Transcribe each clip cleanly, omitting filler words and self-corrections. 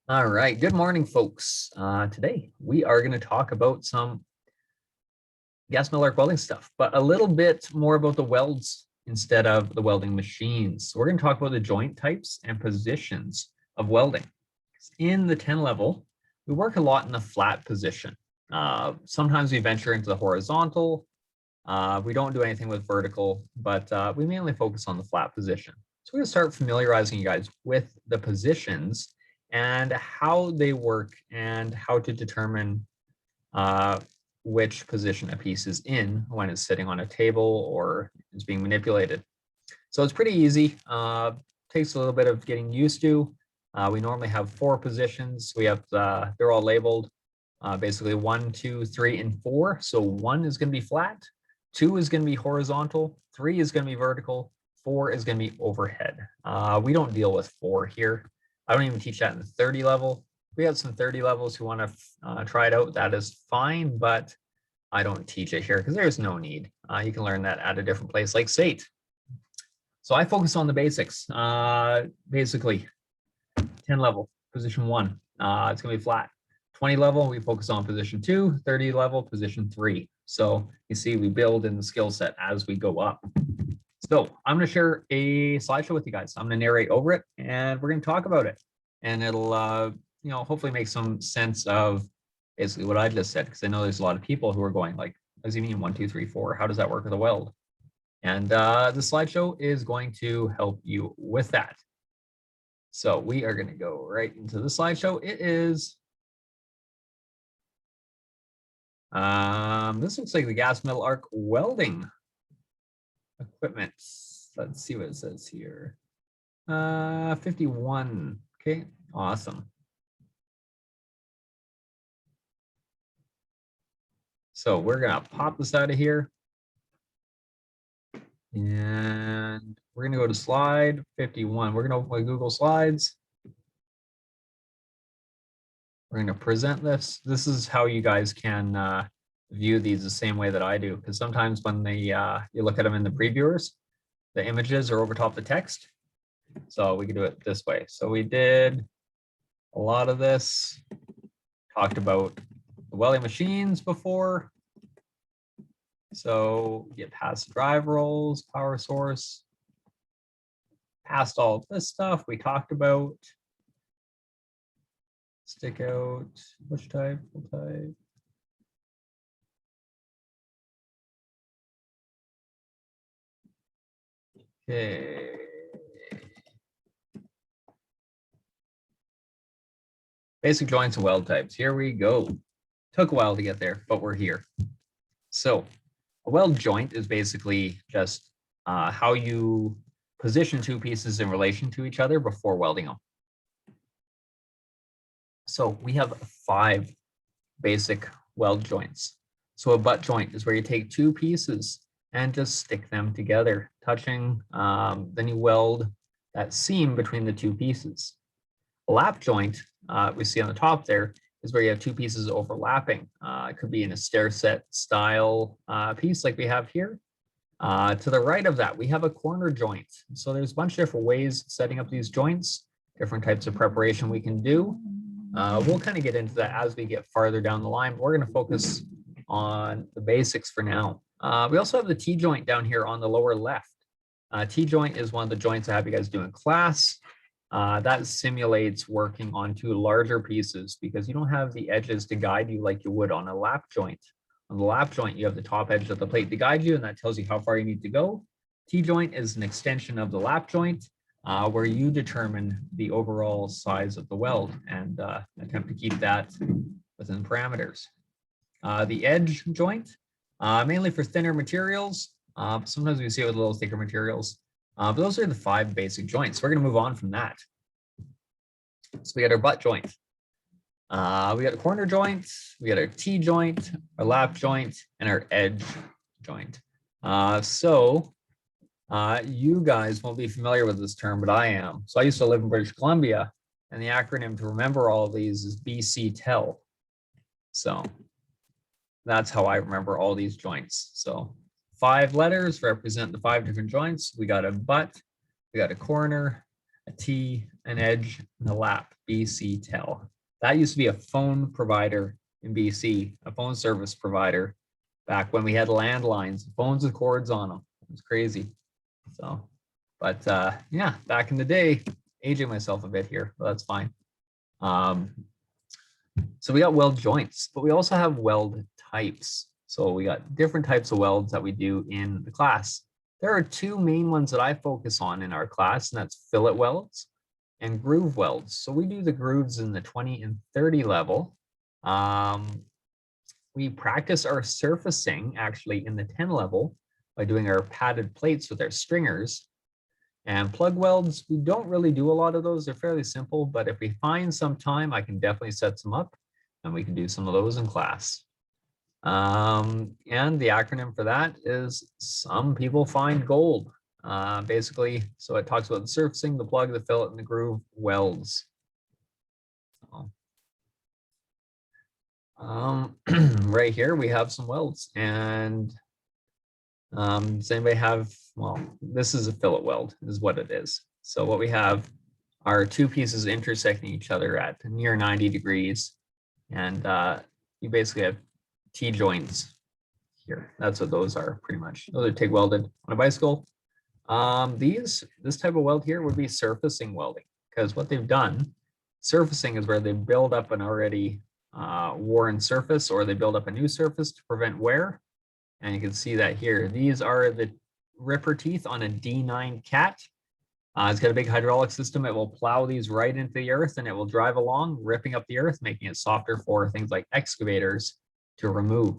All right, good morning, folks. Today we are going to talk about some gas mill arc welding stuff, but a little bit more about the welds instead of the welding machines. So we're going to talk about the joint types and positions of welding. In the 10 level, we work a lot in the flat position. Sometimes we venture into the horizontal. We don't do anything with vertical, but we mainly focus on the flat position. So we're going to start familiarizing you guys with the positions and how they work and how to determine which position a piece is in when it's sitting on a table or is being manipulated. So it's pretty easy. Takes a little bit of getting used to. We normally have 4 positions. We have they're all labeled basically 1, 2, 3, and 4. So 1 is going to be flat, 2 is going to be horizontal, 3 is going to be vertical, 4 is going to be overhead. We don't deal with 4 here. I don't even teach that in the 30 level. We have some 30 levels who want to try it out. That is fine, but I don't teach it here because there's no need. You can learn that at a different place like SATE. So I focus on the basics. Basically, 10 level, position 1, it's going to be flat. 20 level, we focus on position 2, 30 level, position 3. So you see, we build in the skill set as we go up. So I'm going to share a slideshow with you guys. I'm going to narrate over it, and we're going to talk about it. And it'll, hopefully make some sense of basically what I just said, because I know there's a lot of people who are going like, what does he mean 1, 2, 3, 4? How does that work with a weld? And the slideshow is going to help you with that. So we are going to go right into the slideshow. It is, this looks like the gas metal arc welding equipment. Let's see what it says here. 51. Okay, awesome. So we're going to pop this out of here. And we're going to go to slide 51. We're going to open Google Slides. We're going to present this. This is how you guys can view these the same way that I do, because sometimes when they you look at them in the previewers, the images are over top the text. So we can do it this way. So we did a lot of this, talked about the welding machines before. So get past drive rolls, power source, past all of this stuff we talked about. Stick out, which type, what type? Okay. Basic joints and weld types. Here we go. Took a while to get there, but we're here. So a weld joint is basically just how you position 2 pieces in relation to each other before welding them. So we have 5 basic weld joints. So a butt joint is where you take 2 pieces and just stick them together, touching, then you weld that seam between the 2 pieces. A lap joint, we see on the top there, is where you have 2 pieces overlapping. It could be in a stair set style piece like we have here. To the right of that, we have a corner joint. So there's a bunch of different ways setting up these joints, different types of preparation we can do. We'll kind of get into that as we get farther down the line. We're going to focus on the basics for now. We also have the T-joint down here on the lower left. T-joint is one of the joints I have you guys do in class. That simulates working on 2 larger pieces because you don't have the edges to guide you like you would on a lap joint. On the lap joint, you have the top edge of the plate to guide you, and that tells you how far you need to go. T-joint is an extension of the lap joint, where you determine the overall size of the weld and attempt to keep that within parameters. The edge joint, mainly for thinner materials. Sometimes we see it with a little thicker materials. But those are the 5 basic joints. We're going to move on from that. So we got our butt joint. We got a corner joint. We got our T-joint, our lap joint, and our edge joint. You guys won't be familiar with this term, but I am. So I used to live in British Columbia, and the acronym to remember all of these is BC-TEL. So that's how I remember all these joints. So 5 letters represent the 5 different joints. We got a butt, we got a corner, a T, an edge in the lap, BC Tel. That used to be a phone provider in BC, a phone service provider back when we had landlines, phones with cords on them. It was crazy. So, but yeah, back in the day, aging myself a bit here, but that's fine. So we got weld joints, but we also have weld types. So we got different types of welds that we do in the class. There are two main ones that I focus on in our class, and that's fillet welds and groove welds. So we do the grooves in the 20 and 30 level. We practice our surfacing actually in the 10 level by doing our padded plates with our stringers. And plug welds, we don't really do a lot of those. They're fairly simple, but if we find some time, I can definitely set some up and we can do some of those in class. And the acronym for that is some people find gold. Basically, so it talks about the surfacing, the plug, the fillet, and the groove welds. So, right here we have some welds, and does anybody have, well, this is a fillet weld is what it is. So what we have are two pieces intersecting each other at near 90 degrees, and you basically have T-joints here. That's what those are pretty much. Those are TIG welded on a bicycle. This type of weld here would be surfacing welding, because what they've done, surfacing is where they build up an already worn surface, or they build up a new surface to prevent wear. And you can see that here. These are the ripper teeth on a D9 cat. It's got a big hydraulic system. It will plow these right into the earth, and it will drive along, ripping up the earth, making it softer for things like excavators to remove.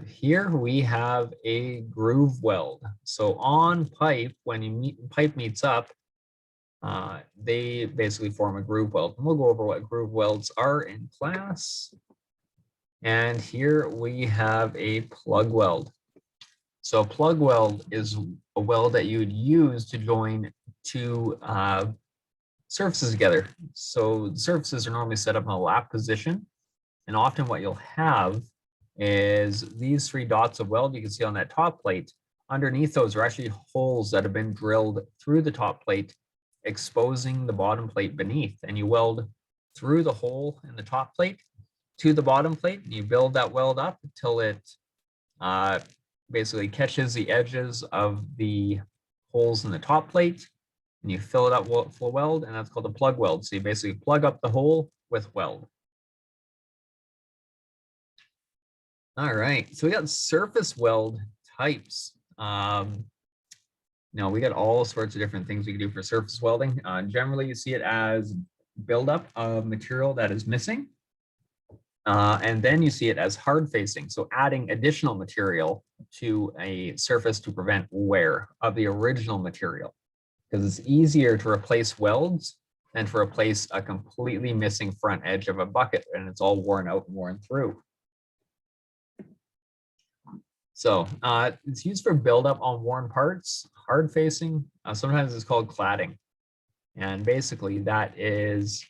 Here we have a groove weld. So on pipe, when pipe meets up, they basically form a groove weld. And we'll go over what groove welds are in class. And here we have a plug weld. So a plug weld is a weld that you would use to join two surfaces together. So the surfaces are normally set up in a lap position. And often what you'll have is these three dots of weld you can see on that top plate. Underneath those are actually holes that have been drilled through the top plate, exposing the bottom plate beneath. And you weld through the hole in the top plate to the bottom plate, and you build that weld up until it basically catches the edges of the holes in the top plate, and you fill it up full weld, and that's called a plug weld. So you basically plug up the hole with weld. All right, so we got surface weld types. Now we got all sorts of different things we can do for surface welding. Generally, you see it as buildup of material that is missing. And then you see it as hard facing, so adding additional material to a surface to prevent wear of the original material, because it's easier to replace welds than to replace a completely missing front edge of a bucket and it's all worn out and worn through. So it's used for buildup on worn parts, hard facing. Sometimes it's called cladding, and basically that is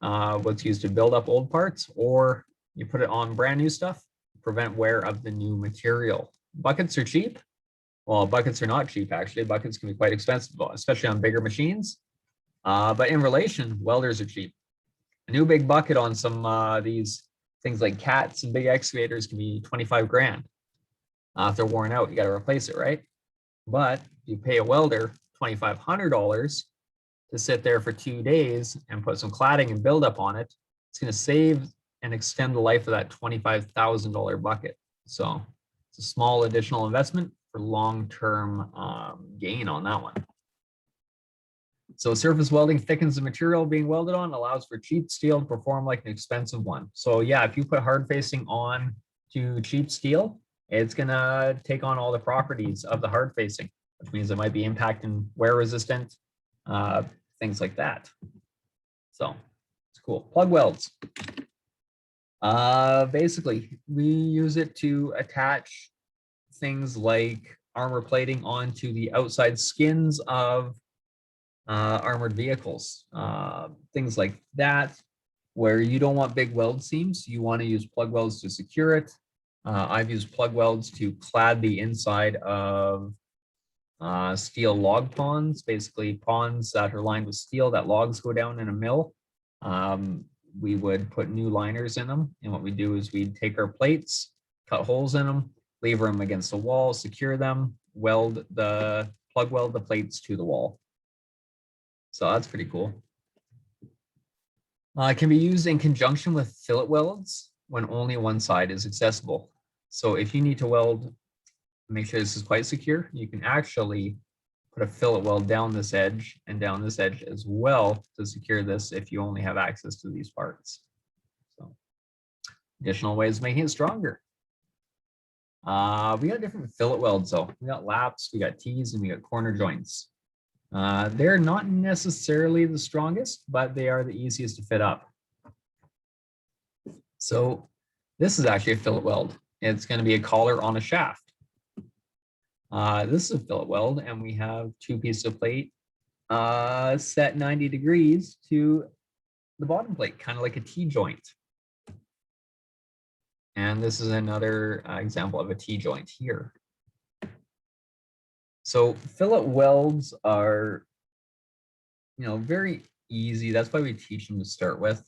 what's used to build up old parts, or you put it on brand new stuff, prevent wear of the new material. Buckets are cheap. Well, buckets are not cheap, actually. Buckets can be quite expensive, especially on bigger machines. But in relation, welders are cheap. A new big bucket on some these things like cats and big excavators can be 25 grand. If they're worn out, you got to replace it, right? But you pay a welder $2,500 to sit there for 2 days and put some cladding and build up on it. It's going to save and extend the life of that $25,000 bucket. So it's a small additional investment for long-term gain on that one. So surface welding thickens the material being welded on, allows for cheap steel to perform like an expensive one. So yeah, if you put hard facing on to cheap steel, it's going to take on all the properties of the hard facing, which means it might be impact and wear resistant, things like that. So it's cool. Plug welds. Basically, we use it to attach things like armor plating onto the outside skins of armored vehicles. Things like that, where you don't want big weld seams. You want to use plug welds to secure it. I've used plug welds to clad the inside of Steel log ponds, basically ponds that are lined with steel that logs go down in a mill. We would put new liners in them. And what we do is we'd take our plates, cut holes in them, lever them against the wall, secure them, plug weld the plates to the wall. So that's pretty cool. It can be used in conjunction with fillet welds when only one side is accessible. So if you need to weld, make sure this is quite secure, you can actually put a fillet weld down this edge and down this edge as well to secure this if you only have access to these parts. So additional ways of making it stronger. We got different fillet welds though. We got laps, we got T's, and we got corner joints. They're not necessarily the strongest, but they are the easiest to fit up. So this is actually a fillet weld. It's going to be a collar on a shaft. This is a fillet weld, and we have two pieces of plate set 90 degrees to the bottom plate, kind of like a T-joint. And this is another example of a T-joint here. So fillet welds are, very easy. That's why we teach them to start with.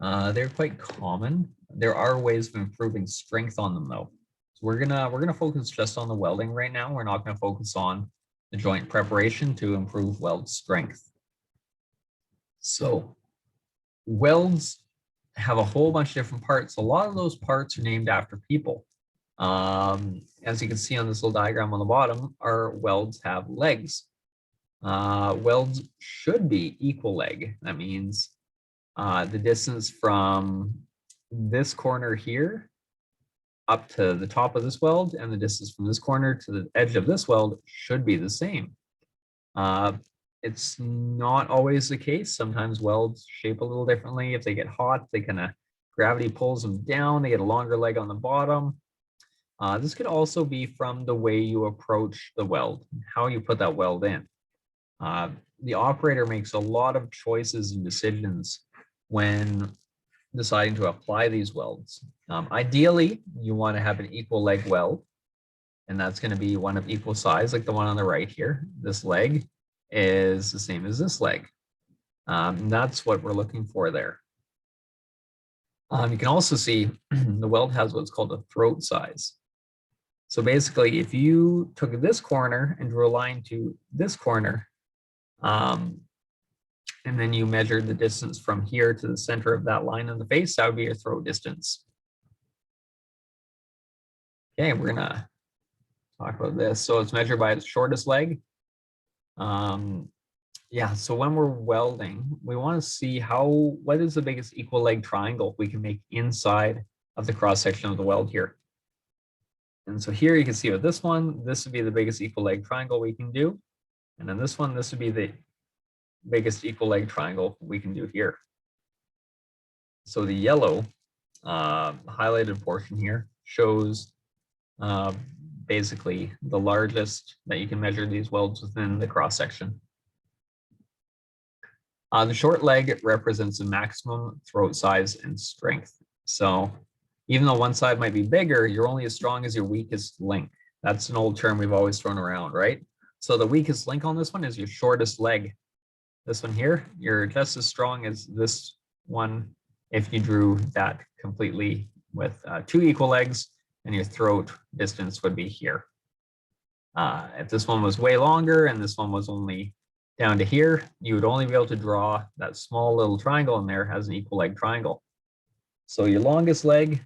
They're quite common. There are ways of improving strength on them though. So we're gonna focus just on the welding right now. We're not gonna focus on the joint preparation to improve weld strength. So welds have a whole bunch of different parts. A lot of those parts are named after people. As you can see on this little diagram on the bottom, our welds have legs. Welds should be equal leg. That means the distance from this corner here up to the top of this weld and the distance from this corner to the edge of this weld should be the same. It's not always the case. Sometimes welds shape a little differently. If they get hot, gravity pulls them down. They get a longer leg on the bottom. This could also be from the way you approach the weld, how you put that weld in. The operator makes a lot of choices and decisions when deciding to apply these welds. Ideally, you want to have an equal leg weld, and that's going to be one of equal size, like the one on the right here. This leg is the same as this leg. That's what we're looking for there. You can also see the weld has what's called a throat size. So basically, if you took this corner and drew a line to this corner, and then you measured the distance from here to the center of that line on the face, that would be your throat distance. Okay, we're gonna talk about this. So it's measured by its shortest leg. Yeah, so when we're welding, we want to see what is the biggest equal leg triangle we can make inside of the cross section of the weld here. And so here you can see with this one, this would be the biggest equal leg triangle we can do. And then this one, this would be the biggest equal leg triangle we can do here. So the yellow highlighted portion here shows basically the largest that you can measure these welds within the cross section. The short leg represents the maximum throat size and strength. So even though one side might be bigger, you're only as strong as your weakest link. That's an old term we've always thrown around, right? So the weakest link on this one is your shortest leg. This one here, you're just as strong as this one if you drew that completely with two equal legs, and your throat distance would be here. If this one was way longer and this one was only down to here, you would only be able to draw that small little triangle in there as an equal leg triangle. So your longest leg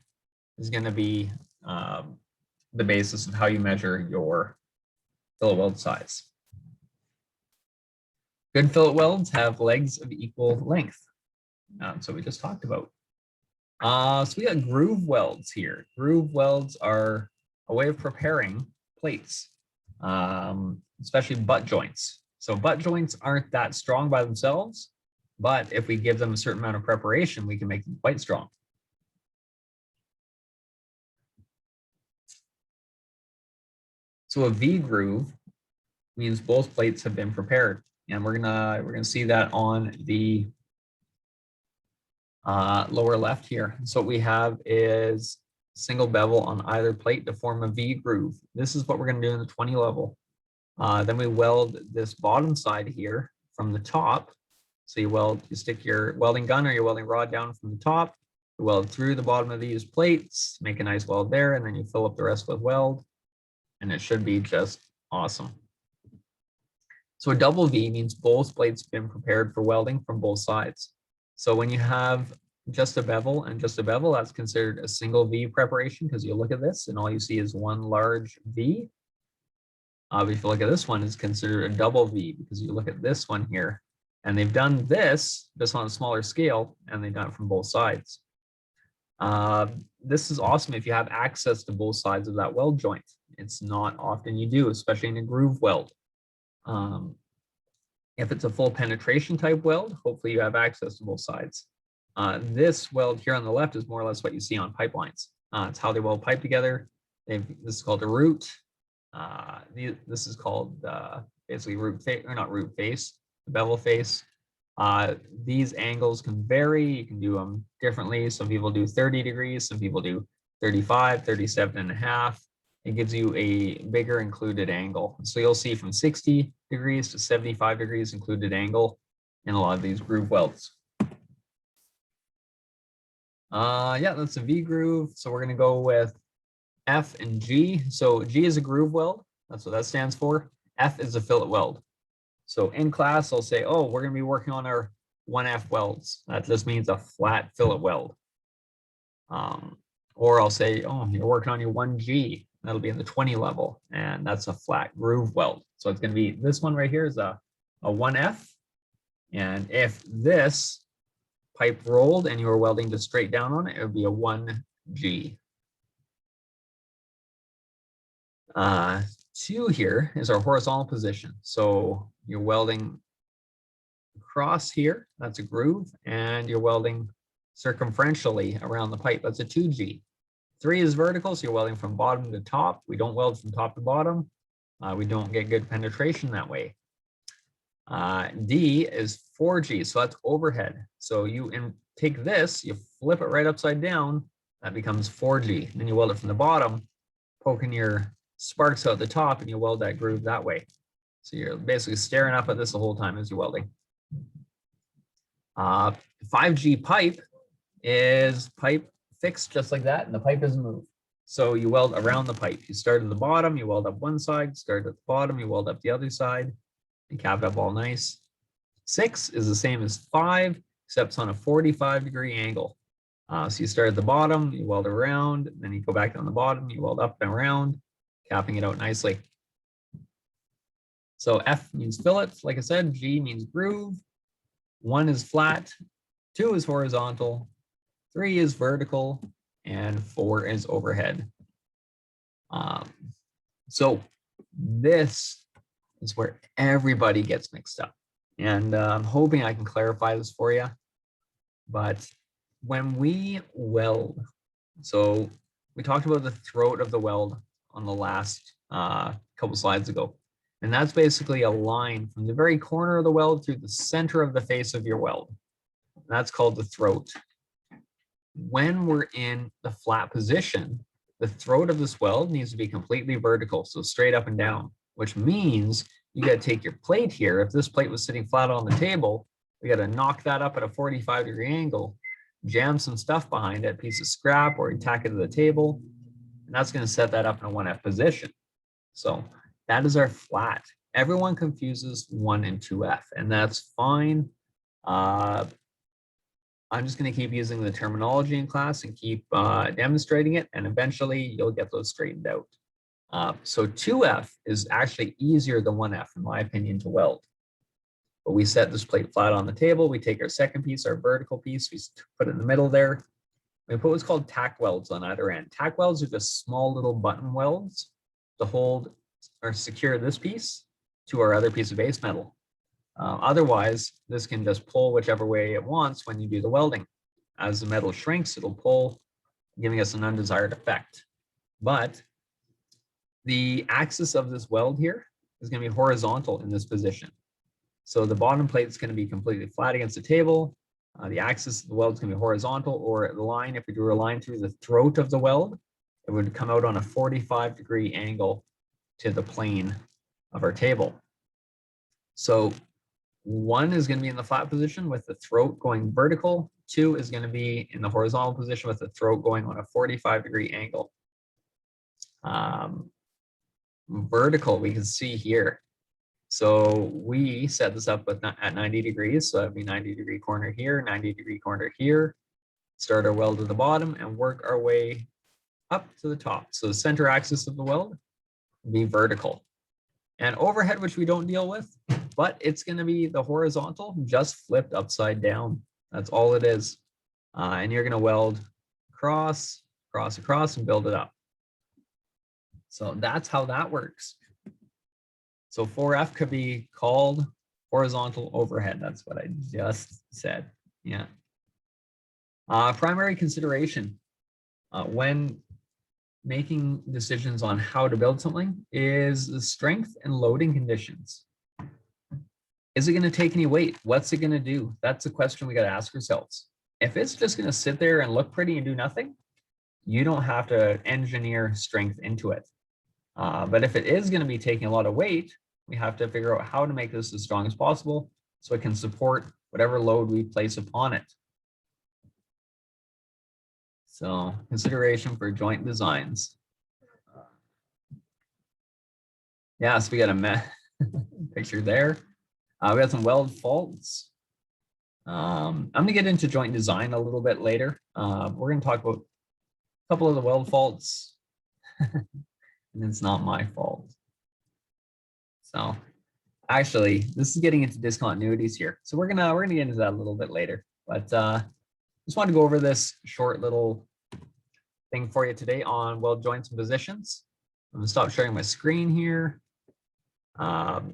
is going to be the basis of how you measure your fillet weld size. Good fillet welds have legs of equal length. So we just talked about. So we got groove welds here. Groove welds are a way of preparing plates, especially butt joints. So butt joints aren't that strong by themselves, but if we give them a certain amount of preparation, we can make them quite strong. So a V groove means both plates have been prepared, and we're gonna see that on the lower left here. So what we have is single bevel on either plate to form a V groove. This is what we're gonna do in the 20 level. Then we weld this bottom side here from the top. So you stick your welding gun or your welding rod down from the top, you weld through the bottom of these plates, make a nice weld there, and then you fill up the rest with weld, and it should be just awesome. So a double V means both plates have been prepared for welding from both sides. So when you have just a bevel and just a bevel, that's considered a single V preparation, because you look at this and all you see is one large V. But if you look at this one, it's considered a double V, because you look at this one here and they've done this just on a smaller scale, and they've done it from both sides. This is awesome if you have access to both sides of that weld joint. It's not often you do, especially in a groove weld. If it's a full penetration type weld, hopefully you have access to both sides. This weld here on the left is more or less what you see on pipelines. It's how they weld pipe together. This is called a root. This is called basically root face, or not root face, the bevel face. These angles can vary. You can do them differently. Some people do 30 degrees, some people do 35, 37.5. It gives you a bigger included angle. So you'll see from 60 degrees to 75 degrees included angle in a lot of these groove welds. Yeah, that's a V groove. So we're going to go with F and G. So G is a groove weld. That's what that stands for. F is a fillet weld. So in class, I'll say, oh, we're going to be working on our 1F welds. That just means a flat fillet weld. Or I'll say, oh, you're working on your 1G. That'll be in the 20 level, and that's a flat groove weld. So it's going to be, this one right here is a 1F. And if this pipe rolled and you were welding just straight down on it, it would be a 1G. 2 here is our horizontal position. So you're welding across here, that's a groove, and you're welding circumferentially around the pipe, that's a 2G. 3 is vertical, so you're welding from bottom to top. We don't weld from top to bottom. We don't get good penetration that way. D is 4G, so that's overhead. So you take this, you flip it right upside down, that becomes 4G. Then you weld it from the bottom, poking your sparks out the top, and you weld that groove that way. So you're basically staring up at this the whole time as you're welding. 5G pipe is pipe fixed just like that, and the pipe doesn't move. So you weld around the pipe. You start at the bottom, you weld up one side, start at the bottom, you weld up the other side, and cap it up all nice. 6 is the same as 5, except it's on a 45-degree angle. So you start at the bottom, you weld around, then you go back on the bottom, you weld up and around, capping it out nicely. So F means fillet, like I said, G means groove, 1 is flat, 2 is horizontal, 3 is vertical, and 4 is overhead. So this is where everybody gets mixed up. And I'm hoping I can clarify this for you. But when we weld, so we talked about the throat of the weld on the last couple slides ago. And that's basically a line from the very corner of the weld through the center of the face of your weld. That's called the throat. When we're in the flat position, the throat of this weld needs to be completely vertical, so straight up and down, which means you got to take your plate here. If this plate was sitting flat on the table, we got to knock that up at a 45-degree angle, jam some stuff behind it, a piece of scrap, or tack it to the table, and that's going to set that up in a 1F position. So that is our flat. Everyone confuses 1 and 2F, and that's fine. I'm just going to keep using the terminology in class and keep demonstrating it, and eventually you'll get those straightened out. So 2F is actually easier than 1F, in my opinion, to weld. But we set this plate flat on the table. We take our second piece, our vertical piece, we put it in the middle there. We put what's called tack welds on either end. Tack welds are just small little button welds to hold or secure this piece to our other piece of base metal. Otherwise, this can just pull whichever way it wants when you do the welding. As the metal shrinks, it'll pull, giving us an undesired effect. But the axis of this weld here is going to be horizontal in this position. So the bottom plate is going to be completely flat against the table. The axis of the weld is going to be horizontal, or the line, if we drew a line through the throat of the weld, it would come out on a 45-degree angle to the plane of our table. So 1 is going to be in the flat position with the throat going vertical. 2 is going to be in the horizontal position with the throat going on a 45-degree angle. Vertical, we can see here. So we set this up at 90 degrees. So that'd be 90-degree corner here, 90-degree corner here. Start our weld at the bottom and work our way up to the top. So the center axis of the weld will be vertical. And overhead, which we don't deal with, but it's going to be the horizontal just flipped upside down. That's all it is. And you're going to weld across, across, across, and build it up. So that's how that works. So 4F could be called horizontal overhead. That's what I just said. Yeah. Primary consideration when making decisions on how to build something is the strength and loading conditions. Is it going to take any weight? What's it going to do? That's a question we got to ask ourselves. If it's just going to sit there and look pretty and do nothing, you don't have to engineer strength into it. But if it is going to be taking a lot of weight, we have to figure out how to make this as strong as possible so it can support whatever load we place upon it. So consideration for joint designs. Yeah, so we got a picture there. We got some weld faults. I'm going to get into joint design a little bit later. We're going to talk about a couple of the weld faults. And it's not my fault. So actually, this is getting into discontinuities here. So we're gonna get into that a little bit later. But just wanted to go over this short little thing for you today on weld joints and positions. I'm gonna stop sharing my screen here. So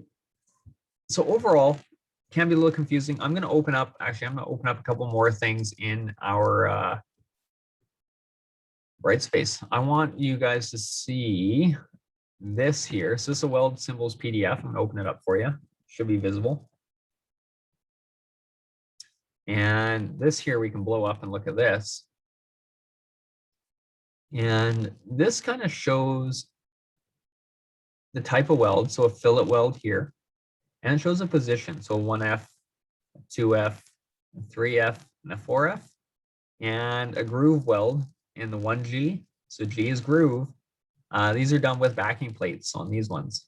overall, can be a little confusing. I'm gonna open up a couple more things in our bright space. I want you guys to see this here. So this is a weld symbols PDF. I'm going to open it up for you. Should be visible. And this here we can blow up and look at this. And this kind of shows the type of weld. So a fillet weld here. And it shows a position. So 1F, 2F, 3F, and a 4F. And a groove weld in the 1G. So G is groove. These are done with backing plates on these ones.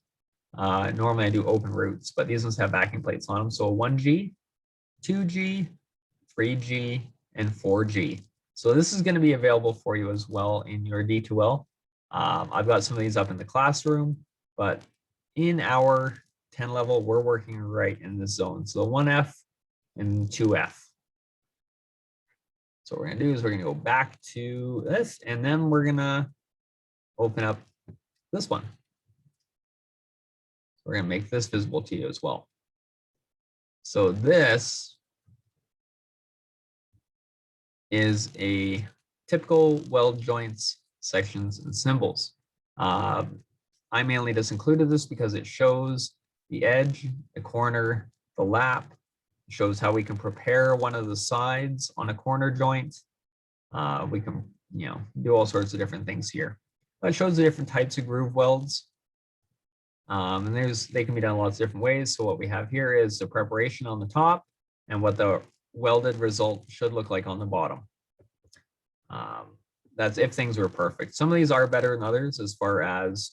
Normally I do open roots, but these ones have backing plates on them. So 1G, 2G, 3G, and 4G. So this is going to be available for you as well in your D2L. I've got some of these up in the classroom, but in our 10 level, we're working right in this zone. So 1F and 2F. So what we're going to do is we're going to go back to this, and then we're going to open up this one. So we're going to make this visible to you as well. So this is a typical weld joints, sections, and symbols. I mainly just included this because it shows the edge, the corner, the lap. It shows how we can prepare one of the sides on a corner joint. We can, do all sorts of different things here. But it shows the different types of groove welds. And they can be done lots of different ways. So what we have here is the preparation on the top and what the welded result should look like on the bottom. That's if things were perfect. Some of these are better than others as far as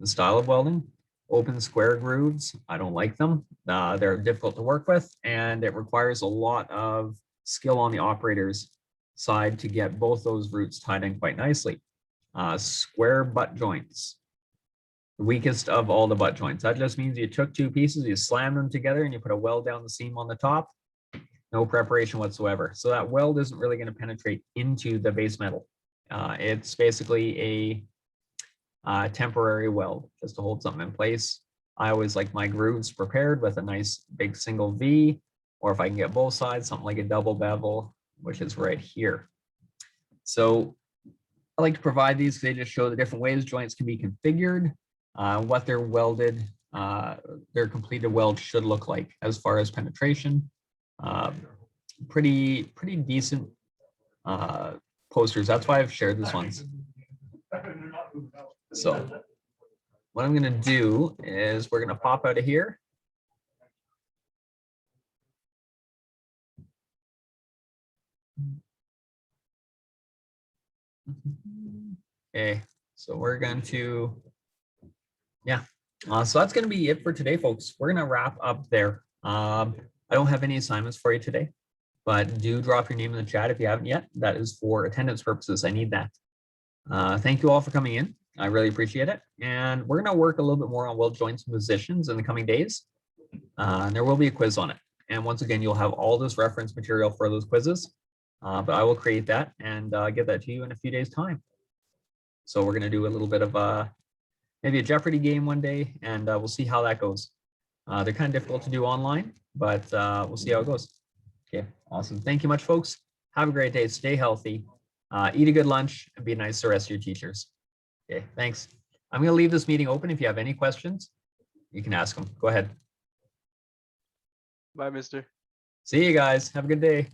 the style of welding. Open square grooves, I don't like them. They're difficult to work with, and it requires a lot of skill on the operator's side to get both those roots tied in quite nicely. Square butt joints, the weakest of all the butt joints. That just means you took two pieces, you slam them together, and you put a weld down the seam on the top. No preparation whatsoever. So that weld isn't really going to penetrate into the base metal. It's basically a temporary weld just to hold something in place. I always like my grooves prepared with a nice big single V, or if I can get both sides, something like a double bevel, which is right here. So I like to provide these because they just show the different ways joints can be configured, what their welded, their completed weld should look like as far as penetration. Pretty decent posters. That's why I've shared this ones. So what I'm going to do is we're going to pop out of here. Okay, so we're going to, yeah. So that's going to be it for today, folks. We're going to wrap up there. I don't have any assignments for you today, but do drop your name in the chat if you haven't yet. That is for attendance purposes. I need that. Thank you all for coming in. I really appreciate it. And we're going to work a little bit more on weld joints and positions in the coming days. And there will be a quiz on it. And once again, you'll have all this reference material for those quizzes. But I will create that and get that to you in a few days' time. So we're going to do a little bit of maybe a Jeopardy game one day, and we'll see how that goes. They're kind of difficult to do online, but we'll see how it goes. Okay, awesome. Thank you much, folks. Have a great day. Stay healthy. Eat a good lunch and be nice to the rest of your teachers. Okay, thanks. I'm going to leave this meeting open. If you have any questions, you can ask them. Go ahead. Bye, mister. See you guys. Have a good day.